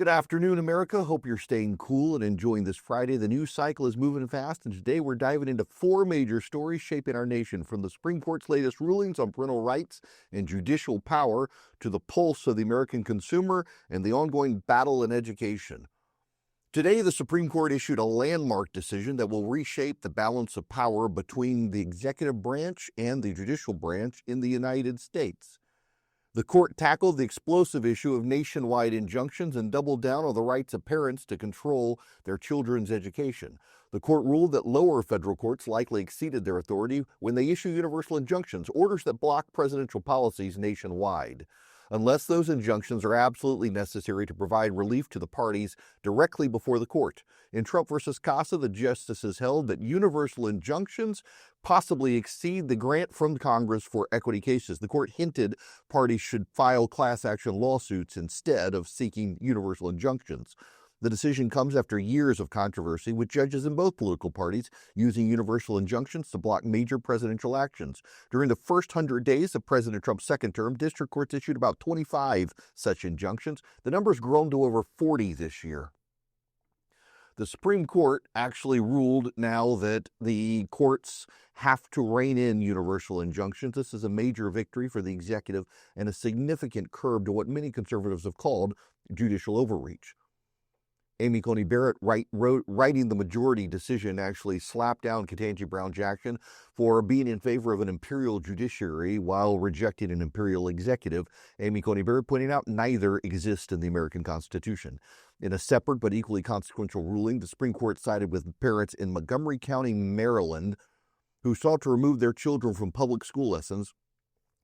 Good afternoon, America. Hope you're staying cool and enjoying this Friday. The news cycle is moving fast, and today we're diving into four major stories shaping our nation, from the Supreme Court's latest rulings on parental rights and judicial power to the pulse of the American consumer and the ongoing battle in education. Today, the Supreme Court issued a landmark decision that will reshape the balance of power between the executive branch and the judicial branch in the United States. The court tackled the explosive issue of nationwide injunctions and doubled down on the rights of parents to control their children's education. The court ruled that lower federal courts likely exceeded their authority when they issue universal injunctions, orders that block presidential policies nationwide, unless those injunctions are absolutely necessary to provide relief to the parties directly before the court. In Trump versus Casa, the justices held that universal injunctions possibly exceed the grant from Congress for equity cases. The court hinted parties should file class action lawsuits instead of seeking universal injunctions. The decision comes after years of controversy, with judges in both political parties using universal injunctions to block major presidential actions. During the first 100 days of President Trump's second term, district courts issued about 25 such injunctions. The number's grown to over 40 this year. The Supreme Court actually ruled now that the courts have to rein in universal injunctions. This is a major victory for the executive and a significant curb to what many conservatives have called judicial overreach. Amy Coney Barrett, writing the majority decision, actually slapped down Ketanji Brown Jackson for being in favor of an imperial judiciary while rejecting an imperial executive. Amy Coney Barrett pointing out neither exist in the American Constitution. In a separate but equally consequential ruling, the Supreme Court sided with parents in Montgomery County, Maryland, who sought to remove their children from public school lessons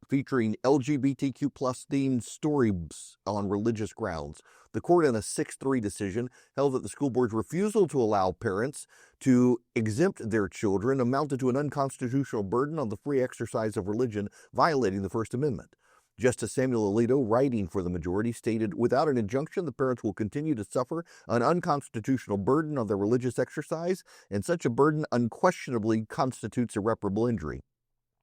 featuring LGBTQ plus themed stories on religious grounds. The court, in a 6-3 decision, held that the school board's refusal to allow parents to exempt their children amounted to an unconstitutional burden on the free exercise of religion, violating the First Amendment. Justice Samuel Alito, writing for the majority, stated, "Without an injunction, the parents will continue to suffer an unconstitutional burden on their religious exercise, and such a burden unquestionably constitutes irreparable injury."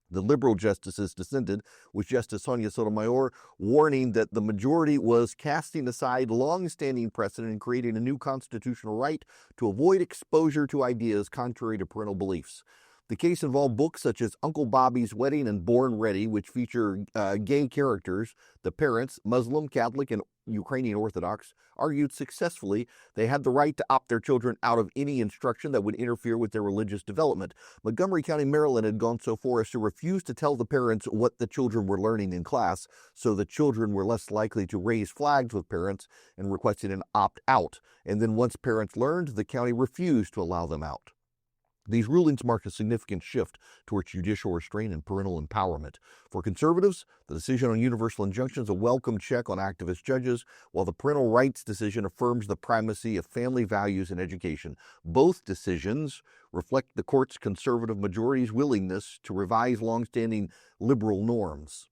The liberal justices dissented, with Justice Sonia Sotomayor warning that the majority was casting aside long-standing precedent and creating a new constitutional right to avoid exposure to ideas contrary to parental beliefs. The case involved books such as Uncle Bobby's Wedding and Born Ready, which feature gay characters. The parents, Muslim, Catholic, and Ukrainian Orthodox, argued successfully they had the right to opt their children out of any instruction that would interfere with their religious development. Montgomery County, Maryland had gone so far as to refuse to tell the parents what the children were learning in class, so the children were less likely to raise flags with parents and requested an opt-out. And then once parents learned, the county refused to allow them out. These rulings mark a significant shift towards judicial restraint and parental empowerment. For conservatives, the decision on universal injunction is a welcome check on activist judges, while the parental rights decision affirms the primacy of family values in education. Both decisions reflect the court's conservative majority's willingness to revise longstanding liberal norms.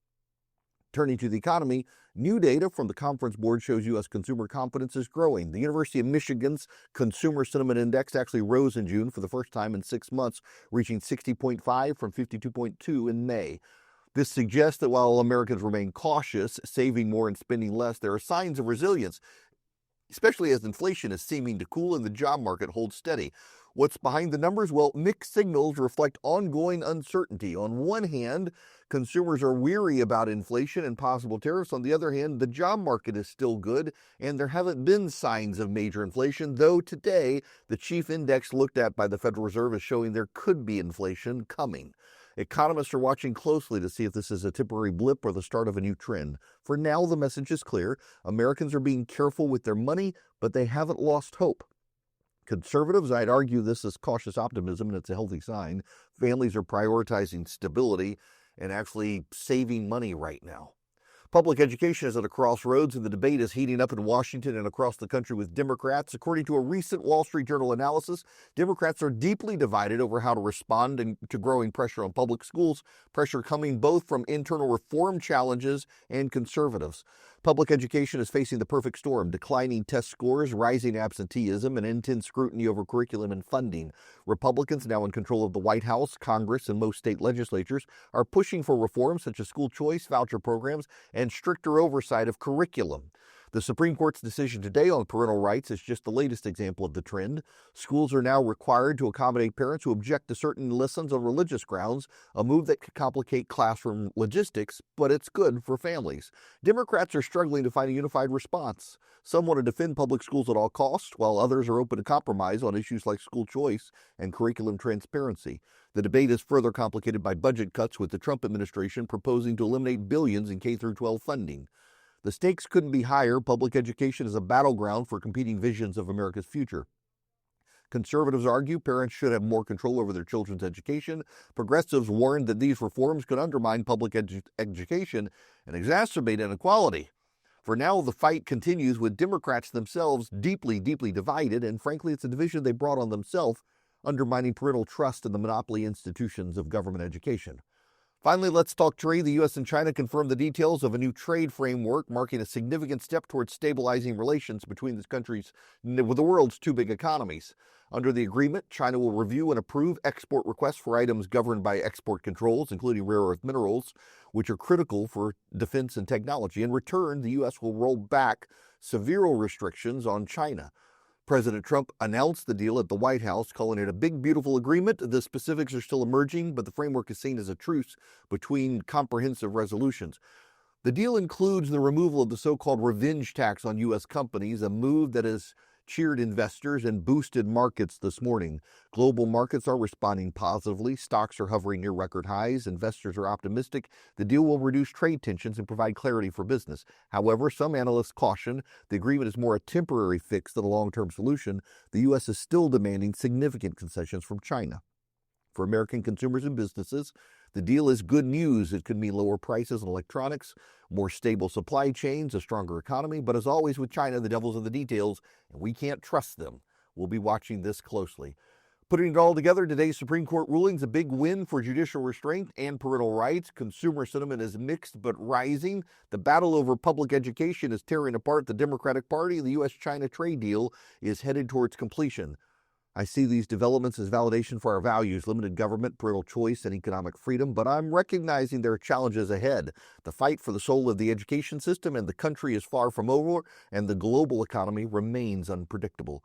Turning to the economy, new data from the Conference Board shows U.S. consumer confidence is growing. The University of Michigan's Consumer Sentiment Index actually rose in June for the first time in 6 months, reaching 60.5 from 52.2 in May. This suggests that while Americans remain cautious, saving more and spending less, there are signs of resilience, especially as inflation is seeming to cool and the job market holds steady. What's behind the numbers? Well, mixed signals reflect ongoing uncertainty. On one hand, consumers are weary about inflation and possible tariffs. On the other hand, the job market is still good, and there haven't been signs of major inflation, though today the chief index looked at by the Federal Reserve is showing there could be inflation coming. Economists are watching closely to see if this is a temporary blip or the start of a new trend. For now, the message is clear. Americans are being careful with their money, but they haven't lost hope. Conservatives, I'd argue this is cautious optimism, and it's a healthy sign. Families are prioritizing stability and actually saving money right now. Public education is at a crossroads, and the debate is heating up in Washington and across the country with Democrats. According to a recent Wall Street Journal analysis, Democrats are deeply divided over how to respond to growing pressure on public schools, pressure coming both from internal reform challenges and conservatives. Public education is facing the perfect storm: declining test scores, rising absenteeism, and intense scrutiny over curriculum and funding. Republicans, now in control of the White House, Congress, and most state legislatures, are pushing for reforms such as school choice, voucher programs, and stricter oversight of curriculum. The Supreme Court's decision today on parental rights is just the latest example of the trend. Schools are now required to accommodate parents who object to certain lessons on religious grounds, a move that could complicate classroom logistics, but it's good for families. Democrats are struggling to find a unified response. Some want to defend public schools at all costs, while others are open to compromise on issues like school choice and curriculum transparency. The debate is further complicated by budget cuts, with the Trump administration proposing to eliminate billions in K-12 funding. The stakes couldn't be higher. Public education is a battleground for competing visions of America's future. Conservatives argue parents should have more control over their children's education. Progressives warn that these reforms could undermine public education and exacerbate inequality. For now, the fight continues, with Democrats themselves deeply divided, and frankly, it's a division they brought on themselves, undermining parental trust in the monopoly institutions of government education. Finally, let's talk trade. The U.S. and China confirmed the details of a new trade framework, marking a significant step towards stabilizing relations between these countries with the world's two big economies. Under the agreement, China will review and approve export requests for items governed by export controls, including rare earth minerals, which are critical for defense and technology. In return, the U.S. will roll back severe restrictions on China. President Trump announced the deal at the White House, calling it a big, beautiful agreement. The specifics are still emerging, but the framework is seen as a truce between comprehensive resolutions. The deal includes the removal of the so-called revenge tax on U.S. companies, a move that has cheered investors and boosted markets this morning. Global markets are responding positively. Stocks are hovering near record highs. Investors are optimistic the deal will reduce trade tensions and provide clarity for business. However, some analysts caution the agreement is more a temporary fix than a long-term solution. The U.S. is still demanding significant concessions from China. For American consumers and businesses, the deal is good news. It could mean lower prices in electronics, more stable supply chains, a stronger economy. But as always with China, the devil's in the details, and we can't trust them. We'll be watching this closely. Putting it all together, today's Supreme Court ruling is a big win for judicial restraint and parental rights. Consumer sentiment is mixed but rising. The battle over public education is tearing apart the Democratic Party. The U.S.-China trade deal is headed towards completion. I see these developments as validation for our values, limited government, parental choice, and economic freedom, but I'm recognizing there are challenges ahead. The fight for the soul of the education system and the country is far from over, and the global economy remains unpredictable.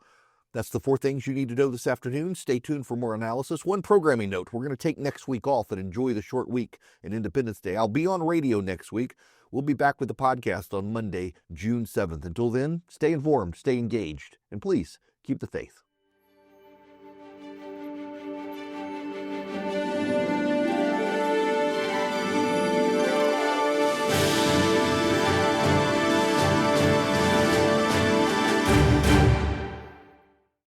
That's the 4 things you need to know this afternoon. Stay tuned for more analysis. One programming note: we're going to take next week off and enjoy the short week and Independence Day. I'll be on radio next week. We'll be back with the podcast on Monday, June 7th. Until then, stay informed, stay engaged, and please keep the faith.